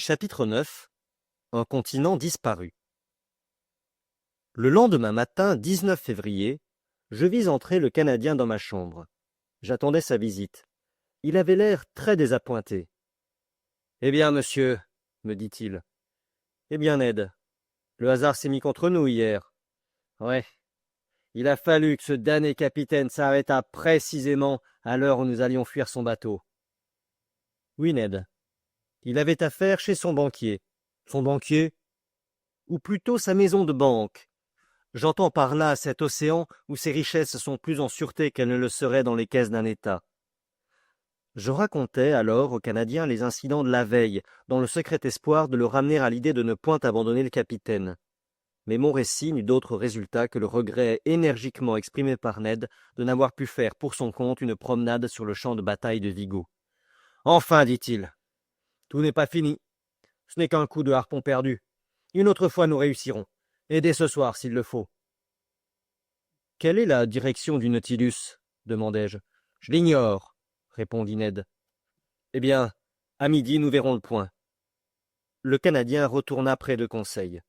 Chapitre 9. Un continent disparu. Le lendemain matin, 19 février, je vis entrer le Canadien dans ma chambre. J'attendais sa visite. Il avait l'air très désappointé. « Eh bien, monsieur, » me dit-il. « Eh bien, Ned, le hasard s'est mis contre nous hier. Ouais, il a fallu que ce damné capitaine s'arrêtât précisément à l'heure où nous allions fuir son bateau. » Oui, Ned. Il avait affaire chez son banquier. Son banquier? Ou plutôt sa maison de banque. J'entends par là cet océan où ses richesses sont plus en sûreté qu'elles ne le seraient dans les caisses d'un État. Je racontais alors au Canadien les incidents de la veille, dans le secret espoir de le ramener à l'idée de ne point abandonner le capitaine. Mais mon récit n'eut d'autre résultat que le regret énergiquement exprimé par Ned de n'avoir pu faire pour son compte une promenade sur le champ de bataille de Vigo. « Enfin, dit-il, tout n'est pas fini. Ce n'est qu'un coup de harpon perdu. Une autre fois nous réussirons, et dès ce soir s'il le faut. » « Quelle est la direction du Nautilus ?» demandai-je. « Je l'ignore, » répondit Ned. « Eh bien, à midi nous verrons le point. » Le Canadien retourna près de Conseil.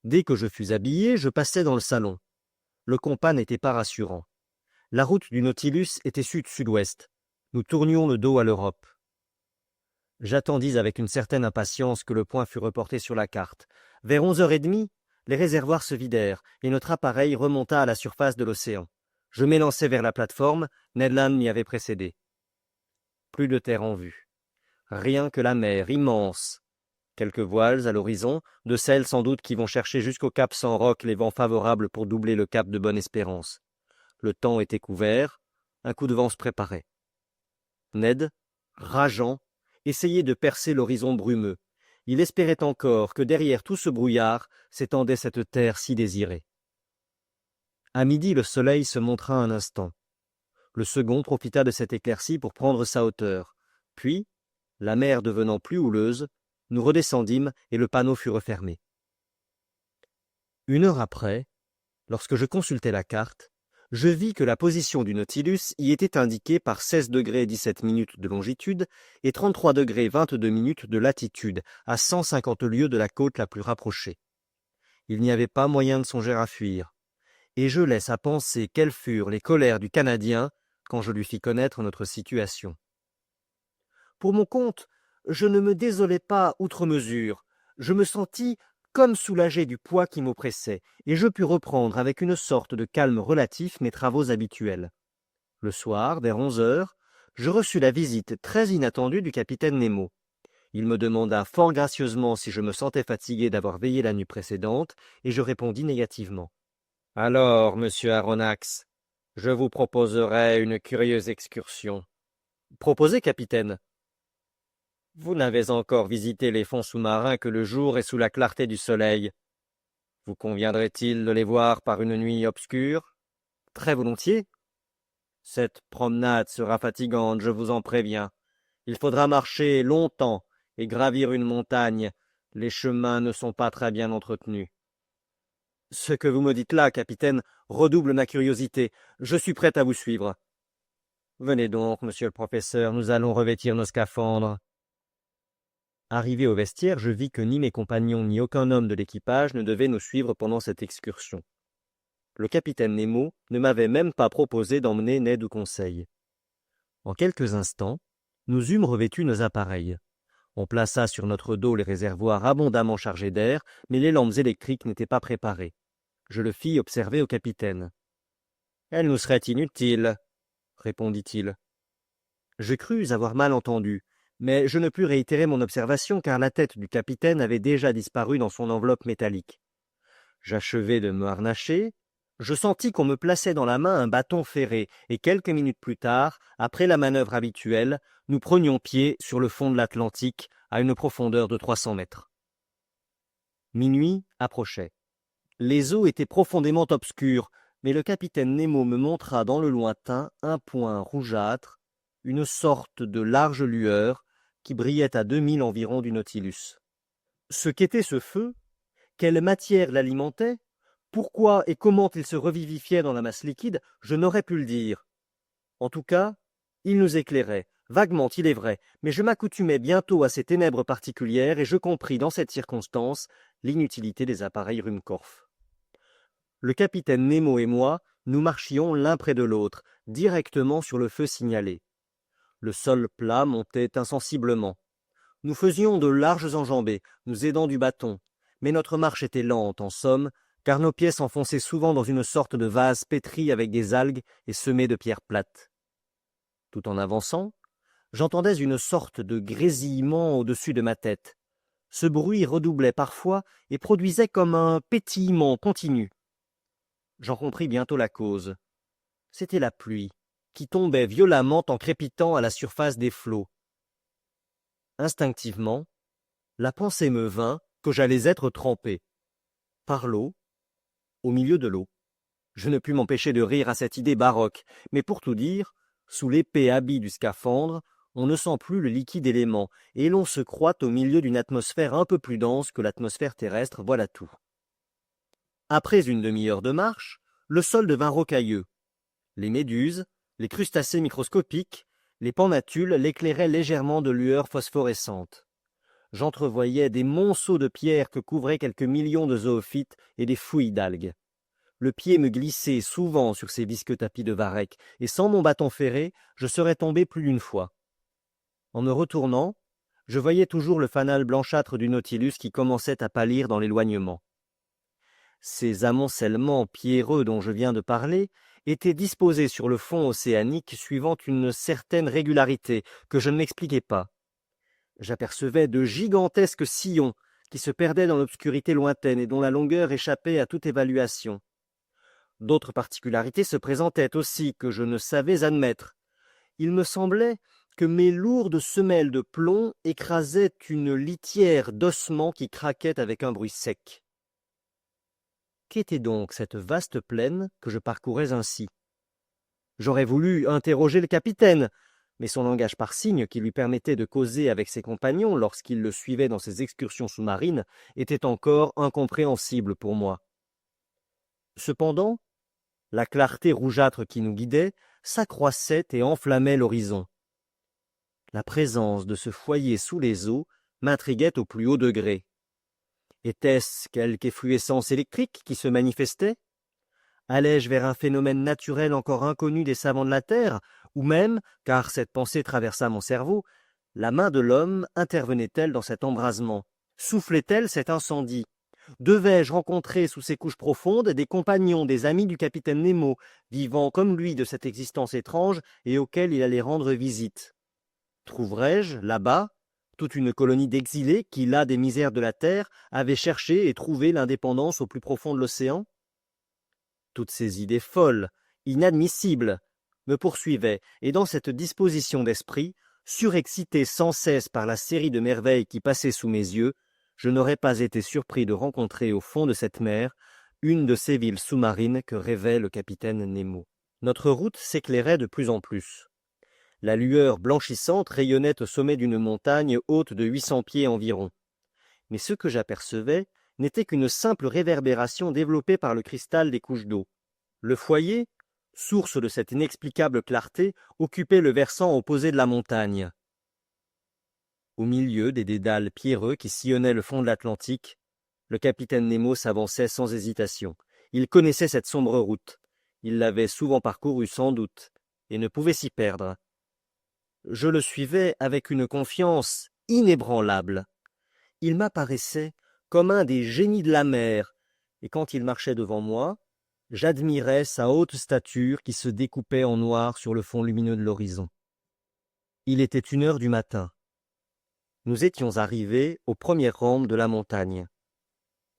Dès que je fus habillé, je passai dans le salon. Le compas n'était pas rassurant. La route du Nautilus était sud-sud-ouest. Nous tournions le dos à l'Europe. J'attendis avec une certaine impatience que le point fût reporté sur la carte. Vers 11h30, les réservoirs se vidèrent et notre appareil remonta à la surface de l'océan. Je m'élançai vers la plateforme, Ned Land m'y avait précédé. Plus de terre en vue. Rien que la mer, immense. Quelques voiles à l'horizon, de celles sans doute qui vont chercher jusqu'au cap sans roc les vents favorables pour doubler le cap de Bonne-Espérance. Le temps était couvert, un coup de vent se préparait. Ned, rageant, essayait de percer l'horizon brumeux. Il espérait encore que derrière tout ce brouillard s'étendait cette terre si désirée. À midi, le soleil se montra un instant. Le second profita de cette éclaircie pour prendre sa hauteur. Puis, la mer devenant plus houleuse, nous redescendîmes et le panneau fut refermé. 1 heure après, lorsque je consultai la carte, je vis que la position du Nautilus y était indiquée par 16° 17' de longitude et 33° 22' de latitude, à 150 lieues de la côte la plus rapprochée. Il n'y avait pas moyen de songer à fuir, et je laisse à penser quelles furent les colères du Canadien quand je lui fis connaître notre situation. Pour mon compte, je ne me désolai pas outre mesure. Je me sentis comme soulagé du poids qui m'oppressait, et je pus reprendre avec une sorte de calme relatif mes travaux habituels. Le soir, vers 11h, je reçus la visite très inattendue du capitaine Nemo. Il me demanda fort gracieusement si je me sentais fatigué d'avoir veillé la nuit précédente, et je répondis négativement. « Alors, monsieur Aronnax, je vous proposerai une curieuse excursion. »« Proposez, capitaine. » « Vous n'avez encore visité les fonds sous-marins que le jour et sous la clarté du soleil. Vous conviendrait-il de les voir par une nuit obscure ? » « Très volontiers. »« Cette promenade sera fatigante, je vous en préviens. Il faudra marcher longtemps et gravir une montagne. Les chemins ne sont pas très bien entretenus. »« Ce que vous me dites là, capitaine, redouble ma curiosité. Je suis prêt à vous suivre. »« Venez donc, monsieur le professeur, nous allons revêtir nos scaphandres. » Arrivé au vestiaire, je vis que ni mes compagnons ni aucun homme de l'équipage ne devait nous suivre pendant cette excursion. Le capitaine Nemo ne m'avait même pas proposé d'emmener Ned au Conseil. En quelques instants, nous eûmes revêtu nos appareils. On plaça sur notre dos les réservoirs abondamment chargés d'air, mais les lampes électriques n'étaient pas préparées. Je le fis observer au capitaine. « Elles nous seraient inutiles, » répondit-il. Je crus avoir mal entendu, mais je ne pus réitérer mon observation car la tête du capitaine avait déjà disparu dans son enveloppe métallique. J'achevai de me harnacher, je sentis qu'on me plaçait dans la main un bâton ferré, et quelques minutes plus tard, après la manœuvre habituelle, nous prenions pied sur le fond de l'Atlantique à une profondeur de 300 mètres. Minuit approchait. Les eaux étaient profondément obscures, mais le capitaine Nemo me montra dans le lointain un point rougeâtre, une sorte de large lueur qui brillait à 2 milles environ du Nautilus. Ce qu'était ce feu, quelle matière l'alimentait, pourquoi et comment il se revivifiait dans la masse liquide, je n'aurais pu le dire. En tout cas, il nous éclairait, Vaguement, il est vrai, mais je m'accoutumai bientôt à ces ténèbres particulières et je compris dans cette circonstance l'inutilité des appareils Ruhmkorff. Le capitaine Nemo et moi, nous marchions l'un près de l'autre, directement sur le feu signalé. Le sol plat montait insensiblement. Nous faisions de larges enjambées, nous aidant du bâton, mais notre marche était lente, en somme, car nos pieds s'enfonçaient souvent dans une sorte de vase pétri avec des algues et semé de pierres plates. Tout en avançant, j'entendais une sorte de grésillement au-dessus de ma tête. Ce bruit redoublait parfois et produisait comme un pétillement continu. J'en compris bientôt la cause. C'était la pluie, qui tombait violemment en crépitant à la surface des flots. Instinctivement, la pensée me vint que j'allais être trempé. Par l'eau, au milieu de l'eau. Je ne pus m'empêcher de rire à cette idée baroque, mais pour tout dire, sous l'épais habit du scaphandre, on ne sent plus le liquide élément, et l'on se croit au milieu d'une atmosphère un peu plus dense que l'atmosphère terrestre, voilà tout. Après une demi-heure de marche, le sol devint rocailleux. Les méduses, les crustacés microscopiques, les pennatules l'éclairaient légèrement de lueurs phosphorescentes. J'entrevoyais des monceaux de pierres que couvraient quelques millions de zoophytes et des fouilles d'algues. Le pied me glissait souvent sur ces visqueux tapis de varech, et sans mon bâton ferré, je serais tombé plus d'une fois. En me retournant, je voyais toujours le fanal blanchâtre du Nautilus qui commençait à pâlir dans l'éloignement. Ces amoncellements pierreux dont je viens de parler étaient disposés sur le fond océanique suivant une certaine régularité que je ne m'expliquais pas. J'apercevais de gigantesques sillons qui se perdaient dans l'obscurité lointaine et dont la longueur échappait à toute évaluation. D'autres particularités se présentaient aussi que je ne savais admettre. Il me semblait que mes lourdes semelles de plomb écrasaient une litière d'ossements qui craquait avec un bruit sec. Qu'était donc cette vaste plaine que je parcourais ainsi? J'aurais voulu interroger le capitaine, mais son langage par signes, qui lui permettait de causer avec ses compagnons lorsqu'il le suivait dans ses excursions sous-marines, était encore incompréhensible pour moi. Cependant, la clarté rougeâtre qui nous guidait s'accroissait et enflammait l'horizon. La présence de ce foyer sous les eaux m'intriguait au plus haut degré. Était-ce quelque effluescence électrique qui se manifestait? Allais-je vers un phénomène naturel encore inconnu des savants de la Terre, ou même, car cette pensée traversa mon cerveau, la main de l'homme intervenait-elle dans cet embrasement? Soufflait-elle cet incendie? Devais-je rencontrer sous ces couches profondes des compagnons, des amis du capitaine Nemo, vivant comme lui de cette existence étrange et auxquels il allait rendre visite? Trouverais-je, là-bas, toute une colonie d'exilés qui, là des misères de la terre, avaient cherché et trouvé l'indépendance au plus profond de l'océan? Toutes ces idées folles, inadmissibles, me poursuivaient, et dans cette disposition d'esprit, surexcité sans cesse par la série de merveilles qui passaient sous mes yeux, je n'aurais pas été surpris de rencontrer au fond de cette mer une de ces villes sous-marines que rêvait le capitaine Nemo. Notre route s'éclairait de plus en plus. La lueur blanchissante rayonnait au sommet d'une montagne haute de 800 pieds environ. Mais ce que j'apercevais n'était qu'une simple réverbération développée par le cristal des couches d'eau. Le foyer, source de cette inexplicable clarté, occupait le versant opposé de la montagne. Au milieu des dédales pierreux qui sillonnaient le fond de l'Atlantique, le capitaine Nemo s'avançait sans hésitation. Il connaissait cette sombre route. Il l'avait souvent parcourue sans doute, et ne pouvait s'y perdre. Je le suivais avec une confiance inébranlable. Il m'apparaissait comme un des génies de la mer, et quand il marchait devant moi, j'admirais sa haute stature qui se découpait en noir sur le fond lumineux de l'horizon. Il était 1 heure du matin. Nous étions arrivés aux premières rampes de la montagne.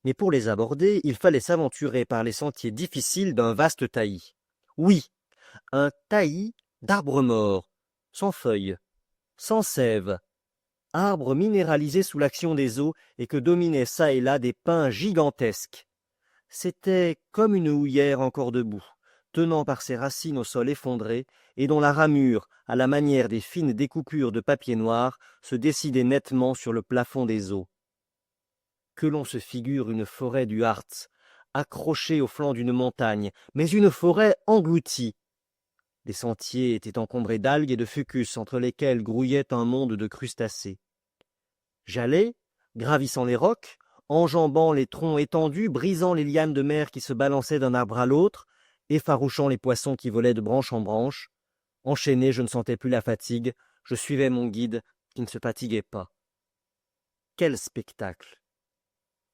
Mais pour les aborder, il fallait s'aventurer par les sentiers difficiles d'un vaste taillis. Oui, un taillis d'arbres morts, sans feuilles, sans sève, arbres minéralisés sous l'action des eaux et que dominaient çà et là des pins gigantesques. C'était comme une houillère encore debout, tenant par ses racines au sol effondré, et dont la ramure, à la manière des fines découpures de papier noir, se décidait nettement sur le plafond des eaux. Que l'on se figure une forêt du Harz, accrochée au flanc d'une montagne, mais une forêt engloutie. Les sentiers étaient encombrés d'algues et de fucus entre lesquels grouillait un monde de crustacés. J'allais, gravissant les rocs, enjambant les troncs étendus, brisant les lianes de mer qui se balançaient d'un arbre à l'autre, effarouchant les poissons qui volaient de branche en branche. Enchaîné, je ne sentais plus la fatigue, je suivais mon guide qui ne se fatiguait pas. Quel spectacle!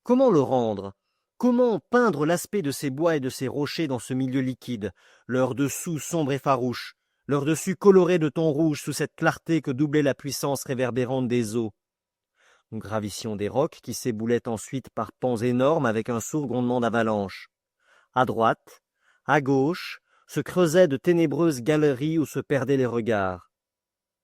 Comment le rendre? Comment peindre l'aspect de ces bois et de ces rochers dans ce milieu liquide, leur dessous sombre et farouche, leur dessus coloré de tons rouges sous cette clarté que doublait la puissance réverbérante des eaux? Nous gravissions des rocs qui s'éboulaient ensuite par pans énormes avec un sourd grondement d'avalanche. À droite, à gauche, se creusaient de ténébreuses galeries où se perdaient les regards.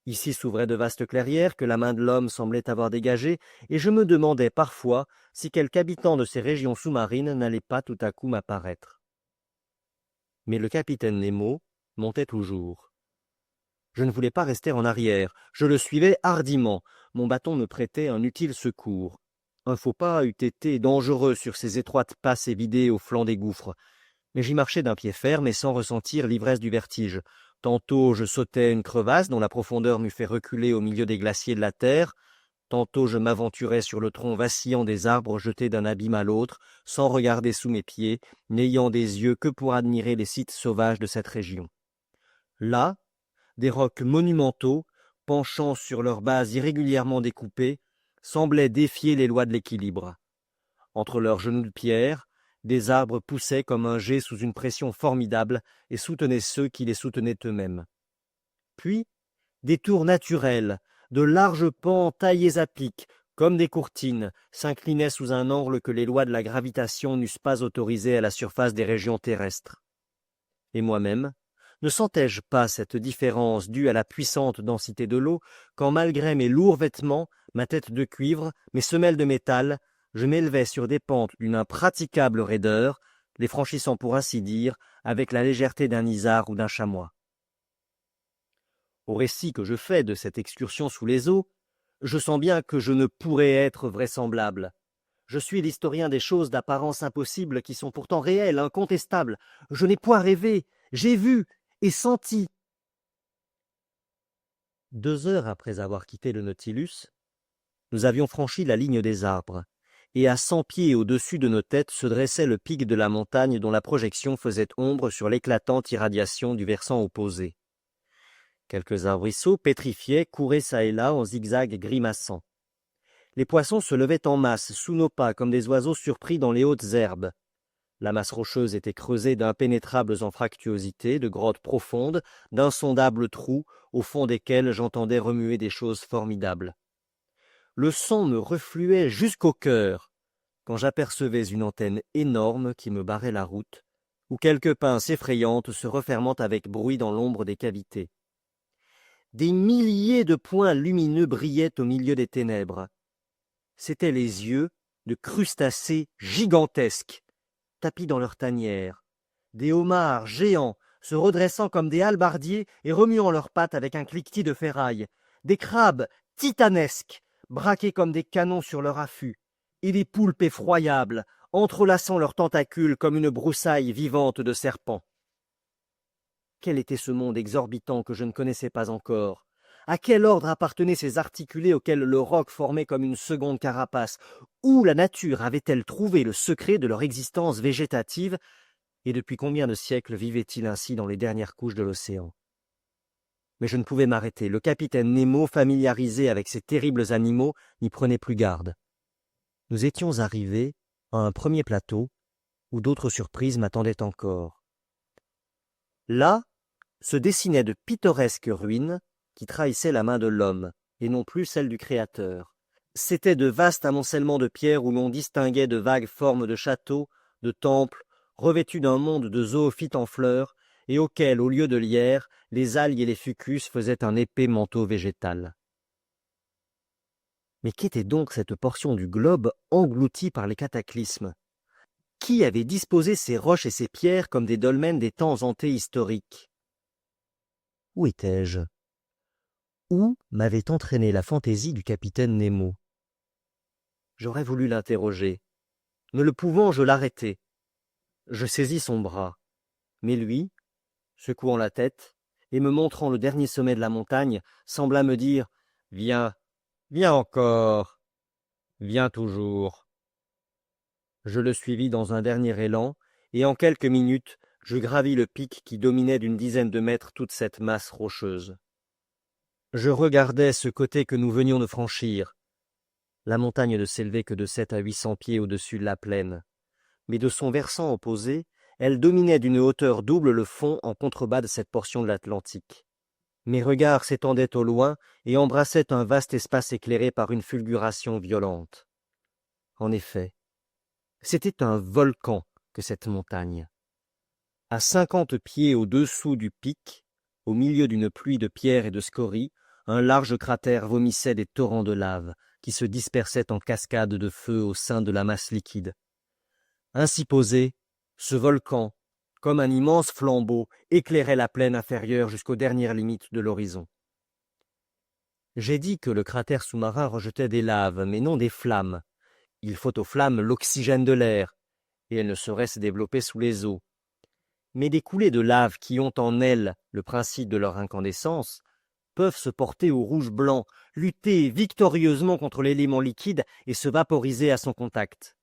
Ici s'ouvraient de vastes clairières que la main de l'homme semblait avoir dégagées, et je me demandais parfois si quelque habitant de ces régions sous-marines n'allait pas tout à coup m'apparaître. Mais le capitaine Nemo montait toujours. Je ne voulais pas rester en arrière, je le suivais hardiment, mon bâton me prêtait un utile secours. Un faux pas eût été dangereux sur ces étroites passes évidées au flanc des gouffres, mais j'y marchais d'un pied ferme et sans ressentir l'ivresse du vertige. Tantôt je sautais une crevasse dont la profondeur m'eût fait reculer au milieu des glaciers de la terre, tantôt je m'aventurais sur le tronc vacillant des arbres jetés d'un abîme à l'autre, sans regarder sous mes pieds, n'ayant des yeux que pour admirer les sites sauvages de cette région. Là, des rocs monumentaux, penchant sur leurs bases irrégulièrement découpées, semblaient défier les lois de l'équilibre. Entre leurs genoux de pierre, des arbres poussaient comme un jet sous une pression formidable et soutenaient ceux qui les soutenaient eux-mêmes. Puis, des tours naturelles, de larges pans taillés à pic, comme des courtines, s'inclinaient sous un angle que les lois de la gravitation n'eussent pas autorisé à la surface des régions terrestres. Et moi-même, ne sentais-je pas cette différence due à la puissante densité de l'eau, quand malgré mes lourds vêtements, ma tête de cuivre, mes semelles de métal, je m'élevais sur des pentes d'une impraticable raideur, les franchissant pour ainsi dire avec la légèreté d'un isard ou d'un chamois. Au récit que je fais de cette excursion sous les eaux, je sens bien que je ne pourrais être vraisemblable. Je suis l'historien des choses d'apparence impossible qui sont pourtant réelles, incontestables. Je n'ai point rêvé, j'ai vu et senti. 2 heures après avoir quitté le Nautilus, nous avions franchi la ligne des arbres, et à 100 pieds au-dessus de nos têtes se dressait le pic de la montagne dont la projection faisait ombre sur l'éclatante irradiation du versant opposé. Quelques arbrisseaux pétrifiés couraient çà et là en zigzags grimaçants. Les poissons se levaient en masse sous nos pas comme des oiseaux surpris dans les hautes herbes. La masse rocheuse était creusée d'impénétrables anfractuosités, de grottes profondes, d'insondables trous au fond desquels j'entendais remuer des choses formidables. Le sang me refluait jusqu'au cœur quand j'apercevais une antenne énorme qui me barrait la route, ou quelques pinces effrayantes se refermant avec bruit dans l'ombre des cavités. Des milliers de points lumineux brillaient au milieu des ténèbres. C'étaient les yeux de crustacés gigantesques, tapis dans leur tanière, des homards géants se redressant comme des hallebardiers et remuant leurs pattes avec un cliquetis de ferraille, des crabes titanesques, braqués comme des canons sur leur affût, et des poulpes effroyables, entrelaçant leurs tentacules comme une broussaille vivante de serpents. Quel était ce monde exorbitant que je ne connaissais pas encore? À quel ordre appartenaient ces articulés auxquels le roc formait comme une seconde carapace? Où la nature avait-elle trouvé le secret de leur existence végétative? Et depuis combien de siècles vivaient-ils ainsi dans les dernières couches de l'océan? Mais je ne pouvais m'arrêter. Le capitaine Nemo, familiarisé avec ces terribles animaux, n'y prenait plus garde. Nous étions arrivés à un premier plateau où d'autres surprises m'attendaient encore. Là se dessinaient de pittoresques ruines qui trahissaient la main de l'homme, et non plus celle du Créateur. C'étaient de vastes amoncellements de pierres où l'on distinguait de vagues formes de châteaux, de temples, revêtus d'un monde de zoophytes en fleurs, et auxquels, au lieu de lierre, les algues et les fucus faisaient un épais manteau végétal. Mais qu'était donc cette portion du globe engloutie par les cataclysmes? Qui avait disposé ces roches et ces pierres comme des dolmens des temps antéhistoriques? Où étais-je? Où m'avait entraîné la fantaisie du capitaine Nemo? J'aurais voulu l'interroger. Ne le pouvant, je l'arrêtai. Je saisis son bras. Mais lui, secouant la tête, et me montrant le dernier sommet de la montagne, sembla me dire « Viens, viens encore, viens toujours ». Je le suivis dans un dernier élan, et en quelques minutes, je gravis le pic qui dominait d'une dizaine de mètres toute cette masse rocheuse. Je regardais ce côté que nous venions de franchir. La montagne ne s'élevait que de 700 à 800 pieds au-dessus de la plaine, mais de son versant opposé, elle dominait d'une hauteur double le fond en contrebas de cette portion de l'Atlantique. Mes regards s'étendaient au loin et embrassaient un vaste espace éclairé par une fulguration violente. En effet, c'était un volcan que cette montagne. À 50 pieds au-dessous du pic, au milieu d'une pluie de pierres et de scories, un large cratère vomissait des torrents de lave qui se dispersaient en cascades de feu au sein de la masse liquide. Ainsi posé, ce volcan, comme un immense flambeau, éclairait la plaine inférieure jusqu'aux dernières limites de l'horizon. J'ai dit que le cratère sous-marin rejetait des laves, mais non des flammes. Il faut aux flammes l'oxygène de l'air, et elles ne sauraient se développer sous les eaux. Mais des coulées de lave qui ont en elles le principe de leur incandescence peuvent se porter au rouge blanc, lutter victorieusement contre l'élément liquide et se vaporiser à son contact.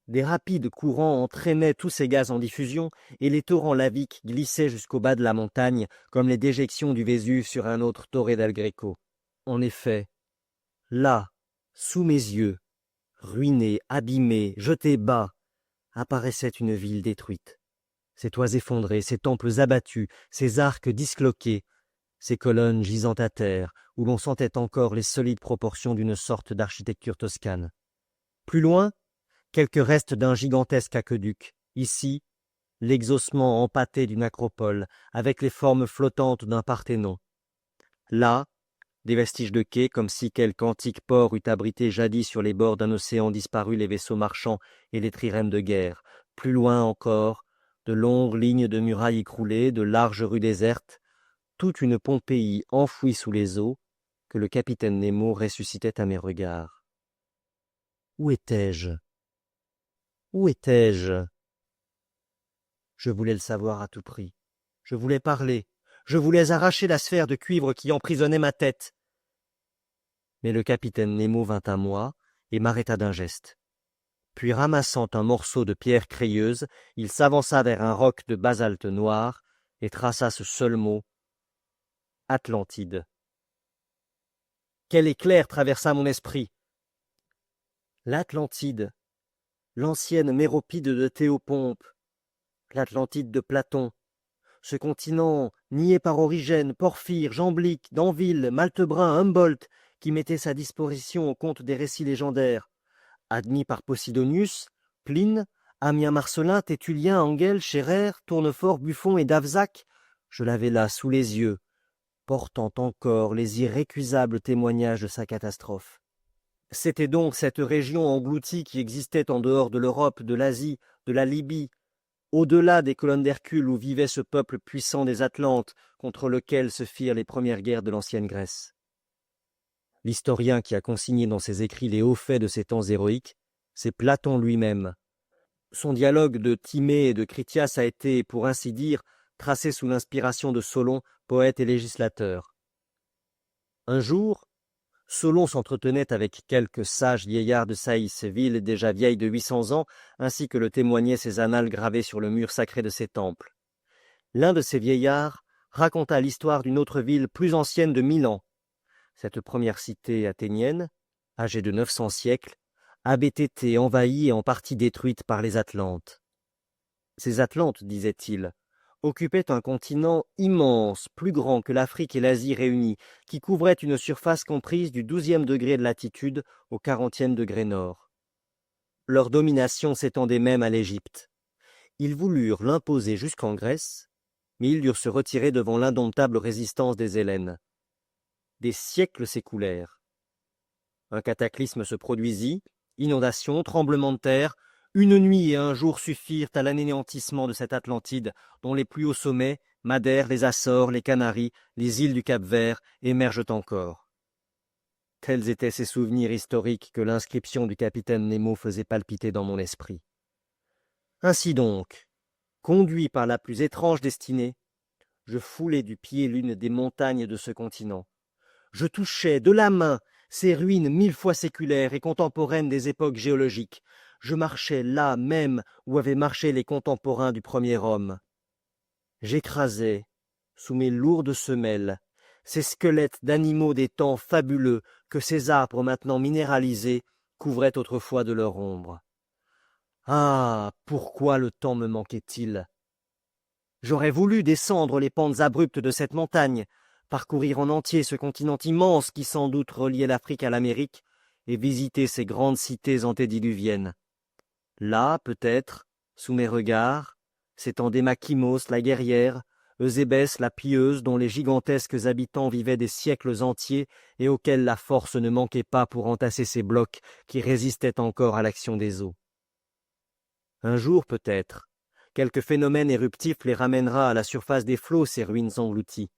Des rapides courants entraînaient tous ces gaz en diffusion, et les torrents laviques glissaient jusqu'au bas de la montagne, comme les déjections du Vésuve sur un autre Torre del Greco. En effet, là, sous mes yeux, ruinée, abîmée, jetée bas, apparaissait une ville détruite. Ses toits effondrés, ses temples abattus, ses arcs disloqués, ses colonnes gisant à terre, où l'on sentait encore les solides proportions d'une sorte d'architecture toscane. Plus loin, quelques restes d'un gigantesque aqueduc. Ici, l'exhaussement empâté d'une acropole, avec les formes flottantes d'un Parthénon. Là, des vestiges de quais, comme si quelque antique port eût abrité jadis sur les bords d'un océan disparu les vaisseaux marchands et les trirèmes de guerre. Plus loin encore, de longues lignes de murailles écroulées, de larges rues désertes, toute une Pompéi enfouie sous les eaux, que le capitaine Nemo ressuscitait à mes regards. Où étais-je? Où étais-je? Je voulais le savoir à tout prix. Je voulais parler. Je voulais arracher la sphère de cuivre qui emprisonnait ma tête. Mais le capitaine Nemo vint à moi et m'arrêta d'un geste. Puis ramassant un morceau de pierre crayeuse, il s'avança vers un roc de basalte noir et traça ce seul mot, Atlantide. Quel éclair traversa mon esprit! L'Atlantide, l'ancienne Méropide de Théopompe, l'Atlantide de Platon, ce continent nié par Origène, Porphyre, Jamblique, D'Anville, Maltebrun, Humboldt, qui mettait sa disposition au compte des récits légendaires, admis par Posidonius, Pline, Ammien Marcellin, Tertullien, Engel, Scherer, Tournefort, Buffon et Davzac, je l'avais là sous les yeux, portant encore les irrécusables témoignages de sa catastrophe. C'était donc cette région engloutie qui existait en dehors de l'Europe, de l'Asie, de la Libye, au-delà des colonnes d'Hercule où vivait ce peuple puissant des Atlantes contre lequel se firent les premières guerres de l'ancienne Grèce. L'historien qui a consigné dans ses écrits les hauts faits de ces temps héroïques, c'est Platon lui-même. Son dialogue de Timée et de Critias a été, pour ainsi dire, tracé sous l'inspiration de Solon, poète et législateur. Un jour, Solon s'entretenait avec quelques sages vieillards de Saïs, ville déjà vieille de 800 ans, ainsi que le témoignaient ses annales gravées sur le mur sacré de ses temples. L'un de ces vieillards raconta l'histoire d'une autre ville plus ancienne de 1000 ans. Cette première cité athénienne, âgée de 900 siècles, avait été envahie et en partie détruite par les Atlantes. Ces Atlantes, disait-il, occupaient un continent immense, plus grand que l'Afrique et l'Asie réunies, qui couvrait une surface comprise du 12e degré de latitude au 40e degré nord. Leur domination s'étendait même à l'Égypte. Ils voulurent l'imposer jusqu'en Grèce, mais ils durent se retirer devant l'indomptable résistance des Hellènes. Des siècles s'écoulèrent. Un cataclysme se produisit, inondations, tremblements de terre. Une nuit et un jour suffirent à l'anéantissement de cette Atlantide, dont les plus hauts sommets, Madère, les Açores, les Canaries, les îles du Cap-Vert, émergent encore. Tels étaient ces souvenirs historiques que l'inscription du capitaine Nemo faisait palpiter dans mon esprit. Ainsi donc, conduit par la plus étrange destinée, je foulais du pied l'une des montagnes de ce continent. Je touchais de la main ces ruines 1000 fois séculaires et contemporaines des époques géologiques. Je marchais là même où avaient marché les contemporains du premier homme. J'écrasais, sous mes lourdes semelles, ces squelettes d'animaux des temps fabuleux que ces arbres maintenant minéralisés couvraient autrefois de leur ombre. Ah, pourquoi le temps me manquait-il? J'aurais voulu descendre les pentes abruptes de cette montagne, parcourir en entier ce continent immense qui sans doute reliait l'Afrique à l'Amérique, et visiter ces grandes cités antédiluviennes. Là, peut-être, sous mes regards, s'étendait Makimos la guerrière, Eusébès la pieuse dont les gigantesques habitants vivaient des siècles entiers et auxquels la force ne manquait pas pour entasser ces blocs qui résistaient encore à l'action des eaux. Un jour peut-être, quelque phénomène éruptif les ramènera à la surface des flots, ces ruines englouties.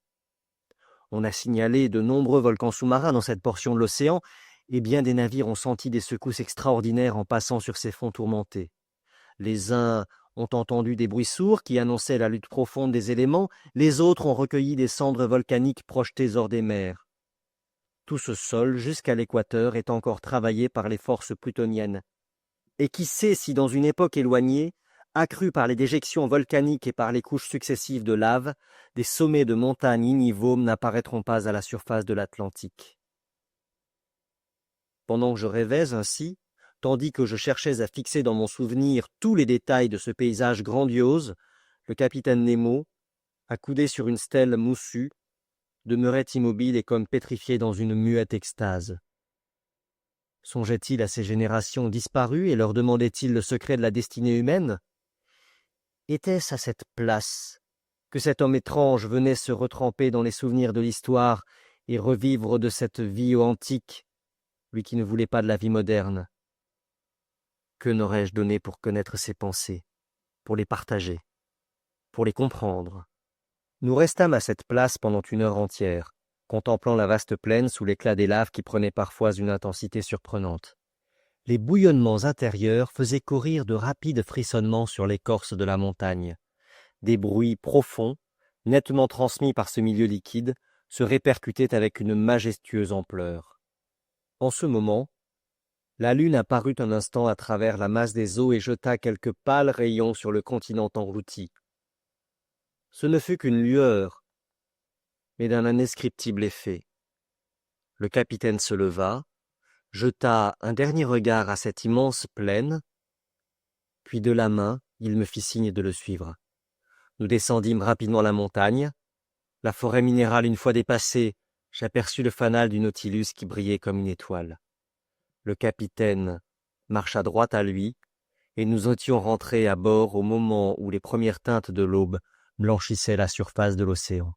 On a signalé de nombreux volcans sous-marins dans cette portion de l'océan, et bien des navires ont senti des secousses extraordinaires en passant sur ces fonds tourmentés. Les uns ont entendu des bruits sourds qui annonçaient la lutte profonde des éléments, les autres ont recueilli des cendres volcaniques projetées hors des mers. Tout ce sol, jusqu'à l'équateur, est encore travaillé par les forces plutoniennes. Et qui sait si dans une époque éloignée, accrue par les déjections volcaniques et par les couches successives de lave, des sommets de montagnes ignivomes n'apparaîtront pas à la surface de l'Atlantique. Pendant que je rêvais ainsi, tandis que je cherchais à fixer dans mon souvenir tous les détails de ce paysage grandiose, le capitaine Nemo, accoudé sur une stèle moussue, demeurait immobile et comme pétrifié dans une muette extase. Songeait-il à ces générations disparues et leur demandait-il le secret de la destinée humaine? Était-ce à cette place que cet homme étrange venait se retremper dans les souvenirs de l'histoire et revivre de cette vie antique, lui qui ne voulait pas de la vie moderne? Que n'aurais-je donné pour connaître ses pensées, pour les partager, pour les comprendre? Nous restâmes à cette place pendant 1 heure entière, contemplant la vaste plaine sous l'éclat des laves qui prenaient parfois une intensité surprenante. Les bouillonnements intérieurs faisaient courir de rapides frissonnements sur l'écorce de la montagne. Des bruits profonds, nettement transmis par ce milieu liquide, se répercutaient avec une majestueuse ampleur. En ce moment, la lune apparut un instant à travers la masse des eaux et jeta quelques pâles rayons sur le continent englouti. Ce ne fut qu'une lueur, mais d'un indescriptible effet. Le capitaine se leva, jeta un dernier regard à cette immense plaine, puis de la main, il me fit signe de le suivre. Nous descendîmes rapidement la montagne. La forêt minérale une fois dépassée, j'aperçus le fanal du Nautilus qui brillait comme une étoile. Le capitaine marcha droit à lui, et nous étions rentrés à bord au moment où les premières teintes de l'aube blanchissaient la surface de l'océan.